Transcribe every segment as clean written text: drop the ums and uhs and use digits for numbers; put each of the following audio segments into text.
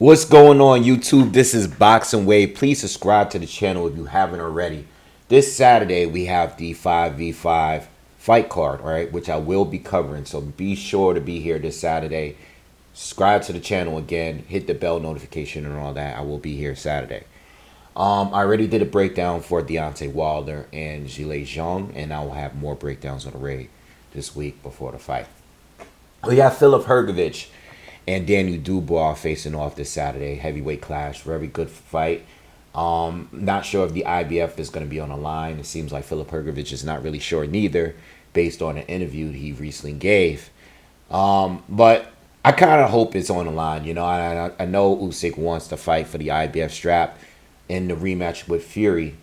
What's going on, YouTube? This is Boxingwave. Please subscribe to the channel if you haven't already. This Saturday, we have the 5v5 fight card, all right, which I will be covering. So be sure to be here this Saturday. Subscribe to the channel again. Hit the bell notification and all that. I will be here Saturday. I already did a breakdown for Deontay Wilder and Zhang, and I will have more breakdowns on the raid this week before the fight. We got Filip Hrgovic and Daniel Dubois facing off this Saturday. Heavyweight clash. Very good fight. Not sure if the IBF is going to be on the line. It seems like Filip Hrgovic is not really sure neither, based on an interview he recently gave. But I kind of hope it's on the line. You know, I know Usyk wants to fight for the IBF strap in the rematch with Fury,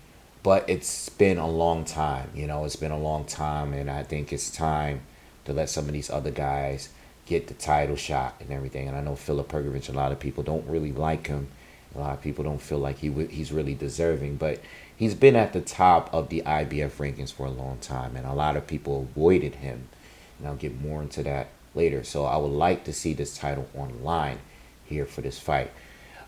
but it's been a long time. You know, it's been a long time, and I think it's time to let some of these other guys get the title shot and everything. And I know Filip Hrgovic, a lot of people don't really like him. A lot of people don't feel like he's really deserving, but he's been at the top of the IBF rankings for a long time, and a lot of people avoided him. And I'll get more into that later. So I would like to see this title online here for this fight.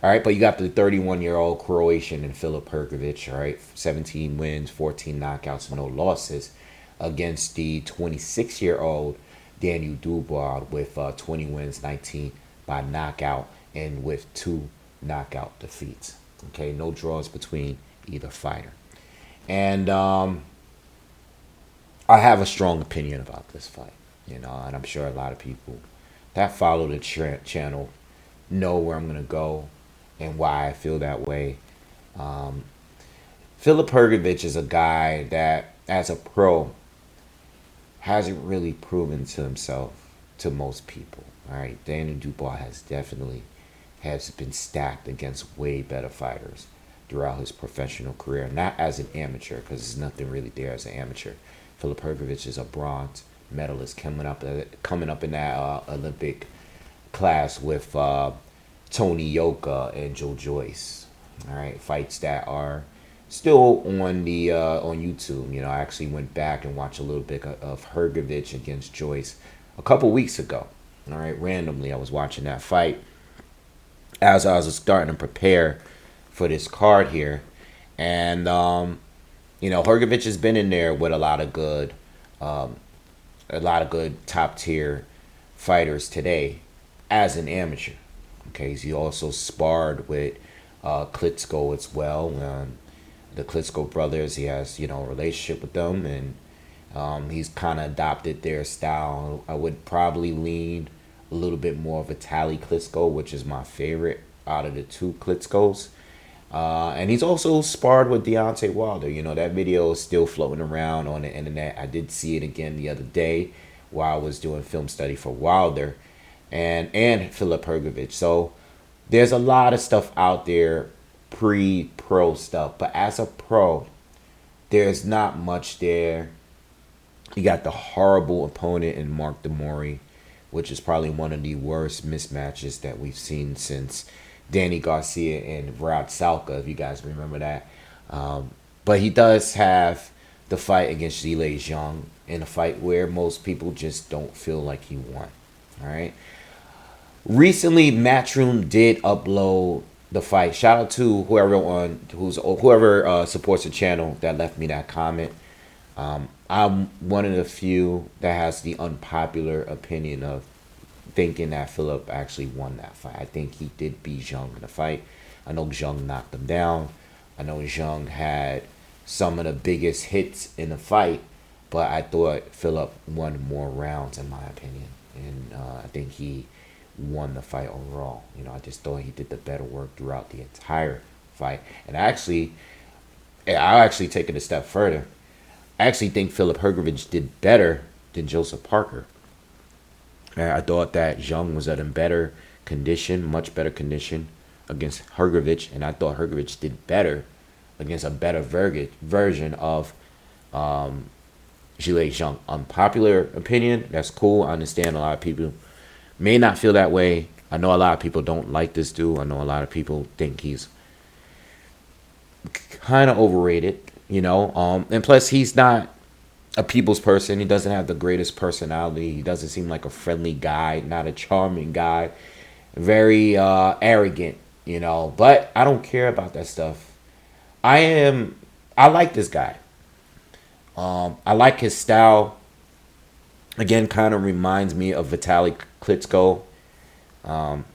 All right, but you got the 31-year-old Croatian and Filip Hrgovic, all right, 17 wins, 14 knockouts, no losses, against the 26-year-old Daniel Dubois with 20 wins, 19 by knockout, and with 2 knockout defeats. Okay, no draws between either fighter. And I have a strong opinion about this fight, you know, and I'm sure a lot of people that follow the channel know where I'm going to go and why I feel that way. Filip Hrgovic is a guy that, as a pro, hasn't really proven to himself to most people. All right, Daniel Dubois has been stacked against way better fighters throughout his professional career, not as an amateur, because there's nothing really there as an amateur. Filip Hrgovic is a bronze medalist coming up in that Olympic class with Tony Yoka and Joe Joyce. All right, fights that are still on the on YouTube. You know, I actually went back and watched a little bit of Hrgovic against Joyce a couple weeks ago. All right, randomly I was watching that fight as I was starting to prepare for this card here, and you know, Hrgovic has been in there with a lot of good top tier fighters today as an amateur. Okay, he also sparred with Klitschko as well. The Klitschko brothers, he has, you know, a relationship with them, and he's kind of adopted their style. I would probably lean a little bit more of Vitaly Klitschko, which is my favorite out of the two Klitschkos. And he's also sparred with Deontay Wilder. You know, that video is still floating around on the internet. I did see it again the other day while I was doing film study for Wilder and Filip Hrgovic. So there's a lot of stuff out there, pre-pro stuff. But as a pro, there's not much there. You got the horrible opponent in Mark Demori, which is probably one of the worst mismatches that we've seen since Danny Garcia and Brad Salka, if you guys remember that. But he does have the fight against Zhang in a fight where most people just don't feel like he won. All right. Recently, Matchroom did upload the fight. Shout out to whoever supports the channel that left me that comment. I'm one of the few that has the unpopular opinion of thinking that Filip actually won that fight. I think he did beat Zhang in the fight. I know Zhang knocked him down. I know Zhang had some of the biggest hits in the fight, but I thought Filip won more rounds in my opinion, and I think he won the fight overall. You know, I just thought he did the better work throughout the entire fight. And I'll actually take it a step further. I actually think Filip Hrgovic did better than Joseph Parker. And I thought that Zhang was at a better condition, much better condition against Hrgovic, and I thought Hrgovic did better against a better version of Zhang. Unpopular opinion, that's cool. I understand a lot of people may not feel that way. I know a lot of people don't like this dude. I know a lot of people think he's kind of overrated, you know. And plus, he's not a people's person. He doesn't have the greatest personality. He doesn't seem like a friendly guy, not a charming guy. very arrogant, But I don't care about that stuff. I like this guy. I like his style. Again, kind of reminds me of Vitaly Klitschko,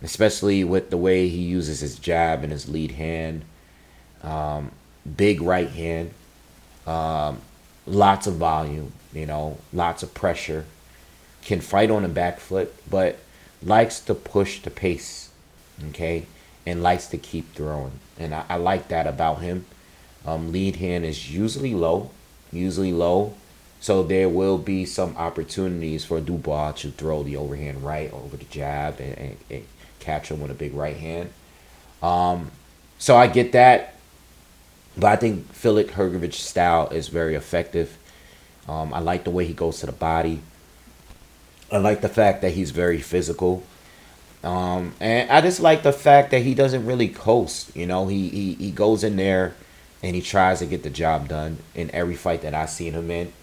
especially with the way he uses his jab and his lead hand. Big right hand. Lots of volume, lots of pressure. Can fight on the back foot, but likes to push the pace, okay? And likes to keep throwing. And I like that about him. Lead hand is usually low, So there will be some opportunities for Dubois to throw the overhand right over the jab and catch him with a big right hand. So I get that. But I think Filip Hrgovic's style is very effective. I like the way he goes to the body. I like the fact that he's very physical. And I just like the fact that he doesn't really coast. He goes in there and he tries to get the job done in every fight that I've seen him in.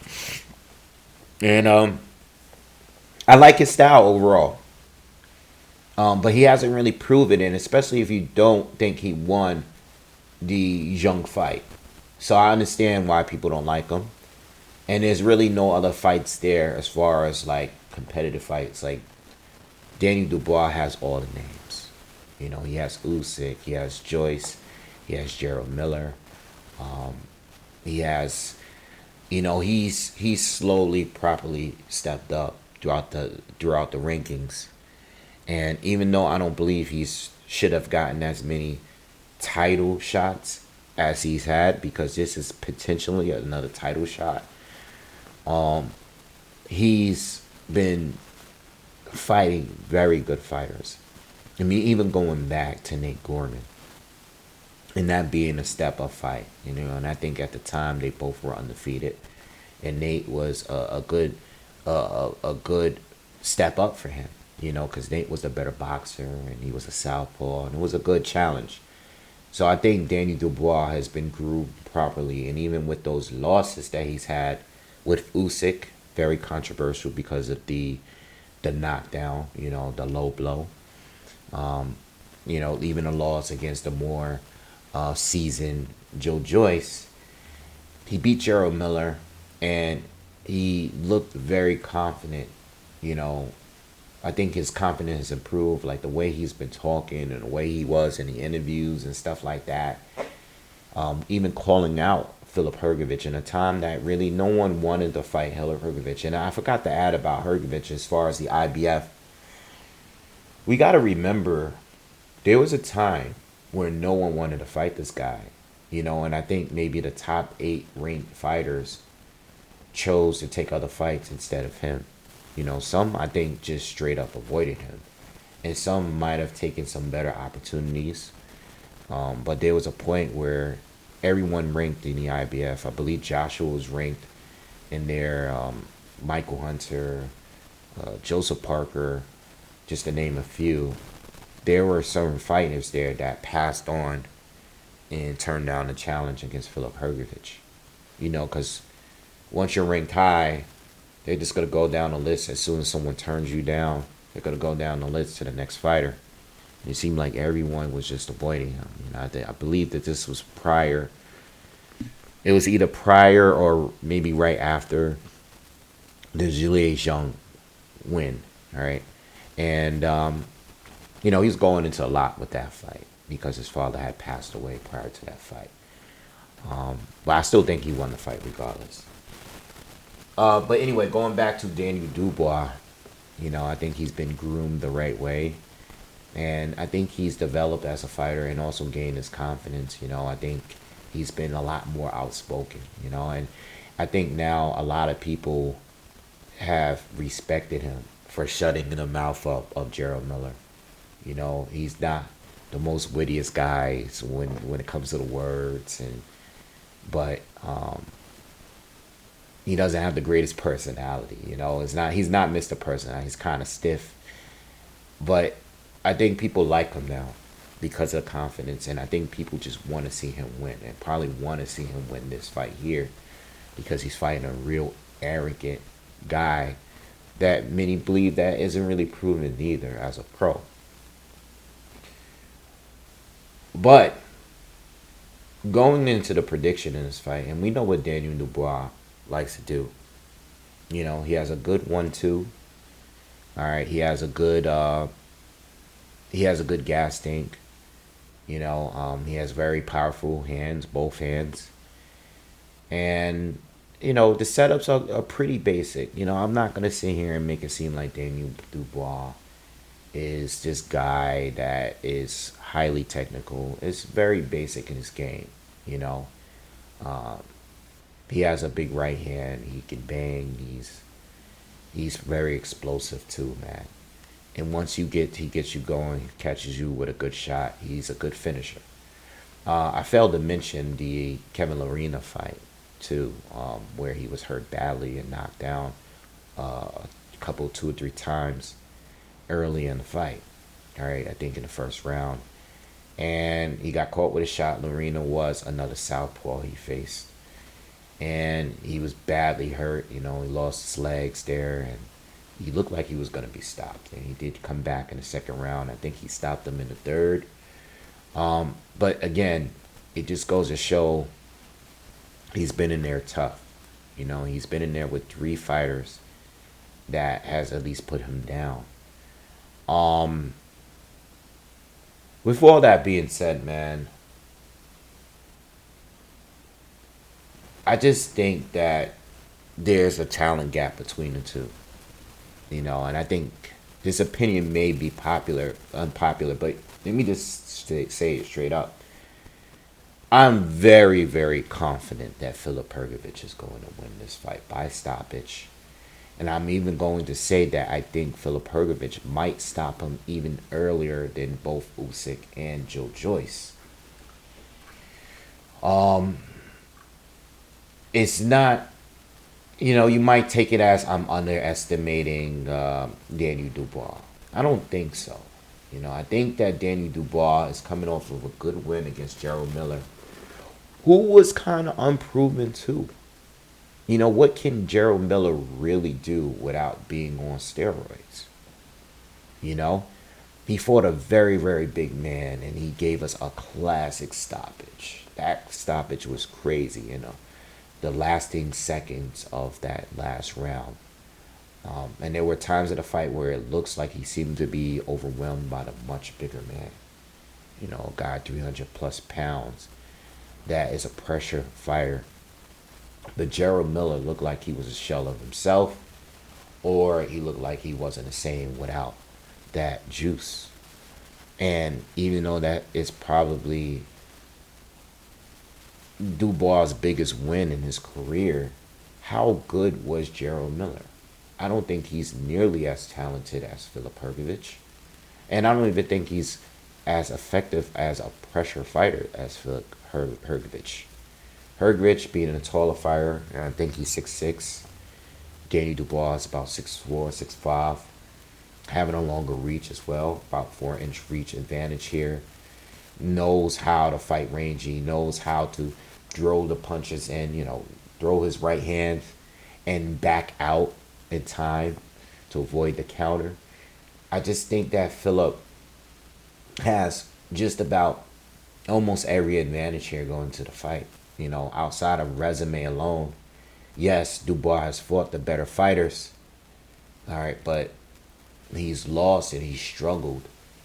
And I like his style overall. But he hasn't really proven it, especially if you don't think he won the Zhang fight. So I understand why people don't like him. And there's really no other fights there as far as like competitive fights. Like Daniel Dubois has all the names. He has Usyk, he has Joyce, he has Gerald Miller. He has, he's slowly, properly stepped up throughout the rankings. And even though I don't believe should have gotten as many title shots as he's had, because this is potentially another title shot. He's been fighting very good fighters. I mean, even going back to Nate Gorman, and that being a step up fight, And I think at the time they both were undefeated, and Nate was a good step up for him, because Nate was the better boxer and he was a southpaw, and it was a good challenge. So I think Daniel Dubois has been groomed properly, and even with those losses that he's had with Usyk, very controversial because of the knockdown, the low blow. Even a loss against the more seasoned Joe Joyce, he beat Gerald Miller, and he looked very confident. I think his confidence has improved, like the way he's been talking and the way he was in the interviews and stuff like that. Even calling out Filip Hrgovic in a time that really no one wanted to fight Filip Hrgovic. And I forgot to add about Hrgovic as far as the IBF. We got to remember there was a time where no one wanted to fight this guy, and I think maybe the top 8 ranked fighters chose to take other fights instead of him. Some I think just straight up avoided him, and some might have taken some better opportunities. But there was a point where everyone ranked in the IBF. I believe Joshua was ranked in there, Michael Hunter, Joseph Parker, just to name a few. There were certain fighters there that passed on and turned down the challenge against Filip Hrgovic. Because once you're ranked high, they're just going to go down the list. As soon as someone turns you down, they're going to go down the list to the next fighter. And it seemed like everyone was just avoiding him. I believe that this was prior. It was either prior or maybe right after the Zhang win. All right. And, he was going into a lot with that fight because his father had passed away prior to that fight. But I still think he won the fight regardless. But anyway, going back to Daniel Dubois, I think he's been groomed the right way. And I think he's developed as a fighter and also gained his confidence. I think he's been a lot more outspoken, And I think now a lot of people have respected him for shutting the mouth up of Gerald Miller. He's not the most wittiest guy when it comes to the words, but he doesn't have the greatest personality. He's not Mr. Personality. He's kind of stiff, but I think people like him now because of confidence, and I think people just want to see him win, and probably want to see him win this fight here because he's fighting a real arrogant guy that many believe that isn't really proven either as a pro. But going into the prediction in this fight, and we know what Daniel Dubois likes to do. You know, he has a good 1-2. All right, he has a good gas tank. You know, he has very powerful hands, both hands, and you know the setups are pretty basic. You know, I'm not gonna sit here and make it seem like Daniel Dubois is this guy that is highly technical. It's very basic in his game. You know, uh, he has a big right hand. He can bang. He's very explosive too, man. And once he gets you going, he catches you with a good shot. He's a good finisher. I failed to mention the Kevin Lorena fight too, where he was hurt badly and knocked down a couple, 2 or 3 times early in the fight. All right, I think in the first round, and he got caught with a shot. Lorena was another southpaw he faced, and he was badly hurt. You know, he lost his legs there, and he looked like he was going to be stopped. And he did come back in the second round. I think he stopped him in the third. But again, it just goes to show he's been in there tough. You know, he's been in there with 3 fighters that has at least put him down. Um, with all that being said, man, I just think that there's a talent gap between the two. You know, and I think this opinion may be unpopular, but let me just say it straight up. I'm very, very confident that Filip Hrgovic is going to win this fight by stoppage. And I'm even going to say that I think Filip Hrgovic might stop him even earlier than both Usyk and Joe Joyce. Um, it's not, you know, you might take it as I'm underestimating Daniel Dubois. I don't think so. You know, I think that Daniel Dubois is coming off of a good win against Gerald Miller, who was kind of unproven too. You know, what can Gerald Miller really do without being on steroids? You know, he fought a very, very big man, and he gave us a classic stoppage. That stoppage was crazy, you know, the lasting seconds of that last round. And there were times in the fight where it looks like he seemed to be overwhelmed by the much bigger man. You know, a guy 300 plus pounds that is a pressure fighter. But Gerald Miller looked like he was a shell of himself, or he looked like he wasn't the same without that juice. And even though that is probably Dubois' biggest win in his career, how good was Gerald Miller? I don't think he's nearly as talented as Filip Hrgovic. And I don't even think he's as effective as a pressure fighter as Filip Hrgovic. Hrgovic being a taller fighter, and I think he's 6'6". Danny Dubois is about 6'4", 6'5", having a longer reach as well, about 4-inch reach advantage here. Knows how to fight rangy, knows how to throw the punches and, you know, throw his right hand and back out in time to avoid the counter. I just think that Philip has just about almost every advantage here going to the fight. You know, outside of resume alone, yes, Dubois has fought the better fighters. All right, but he's lost and he's struggled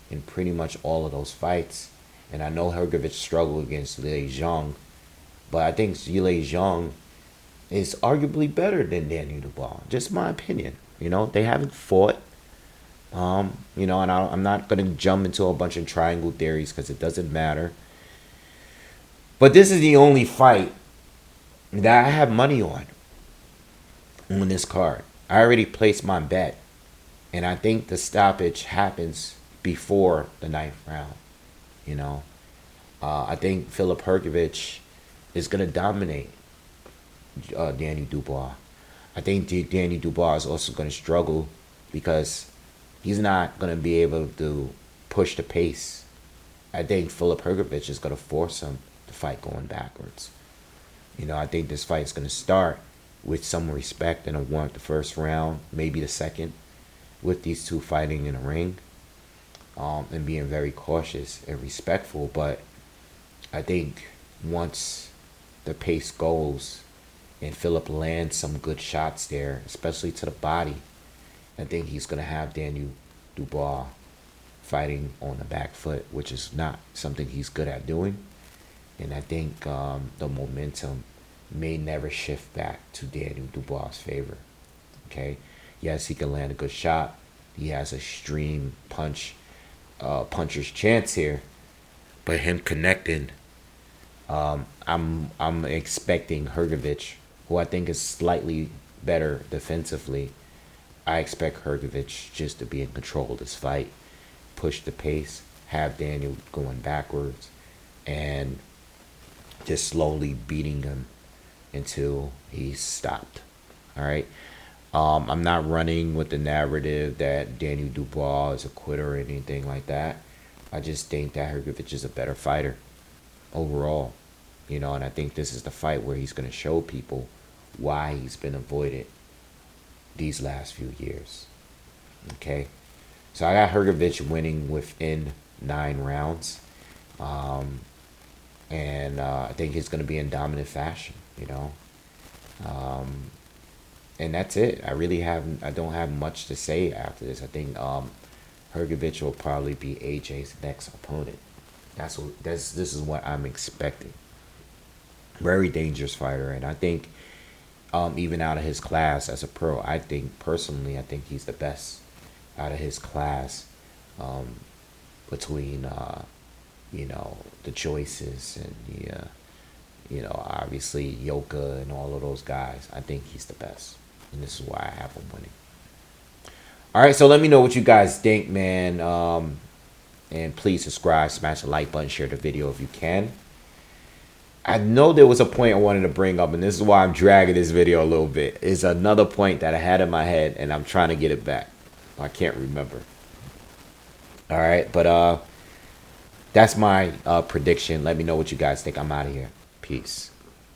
in pretty much all of those fights. And I know Hrgovic struggled against Zhang, but I think Zhang is arguably better than Daniel Dubois. Just my opinion. You know, they haven't fought. You know, and I'm not going to jump into a bunch of triangle theories because it doesn't matter. But this is the only fight that I have money on this card. I already placed my bet. And I think the stoppage happens before the ninth round. You know, I think Filip Hrgovic is going to dominate Danny Dubois. I think Danny Dubois is also going to struggle because he's not going to be able to push the pace. I think Filip Hrgovic is going to force him to fight going backwards. You know, I think this fight is going to start with some respect and a want the first round, maybe the second, with these two fighting in a ring, and being very cautious and respectful. But I think once the pace goes and Philip lands some good shots there, especially to the body, I think he's going to have Daniel Dubois fighting on the back foot, which is not something he's good at doing. And I think the momentum may never shift back to Daniel Dubois' favor. Okay, yes, he can land a good shot. He has a stream puncher's chance here, but him connecting, I'm expecting Hrgovic, who I think is slightly better defensively. I expect Hrgovic just to be in control of this fight, push the pace, have Daniel going backwards, and just slowly beating him until he's stopped. All right. I'm not running with the narrative that Daniel Dubois is a quitter or anything like that. I just think that Hrgovic is a better fighter overall, and I think this is the fight where he's going to show people why he's been avoided these last few years. Okay, so I got Hrgovic winning within 9 rounds, and I think he's going to be in dominant fashion. And that's it. I don't have much to say after this. I think Hrgovic will probably be AJ's next opponent. This is what I'm expecting. Very dangerous fighter, and I think even out of his class as a pro, I think he's the best out of his class, between the choices and obviously Yoka and all of those guys. I think he's the best, and this is why I have him winning. All right, so let me know what you guys think, man. And please subscribe, smash the like button, share the video if you can. I know there was a point I wanted to bring up, and this is why I'm dragging this video a little bit. It's another point that I had in my head, and I'm trying to get it back. I can't remember. All right, but that's my prediction. Let me know what you guys think. I'm out of here. Peace.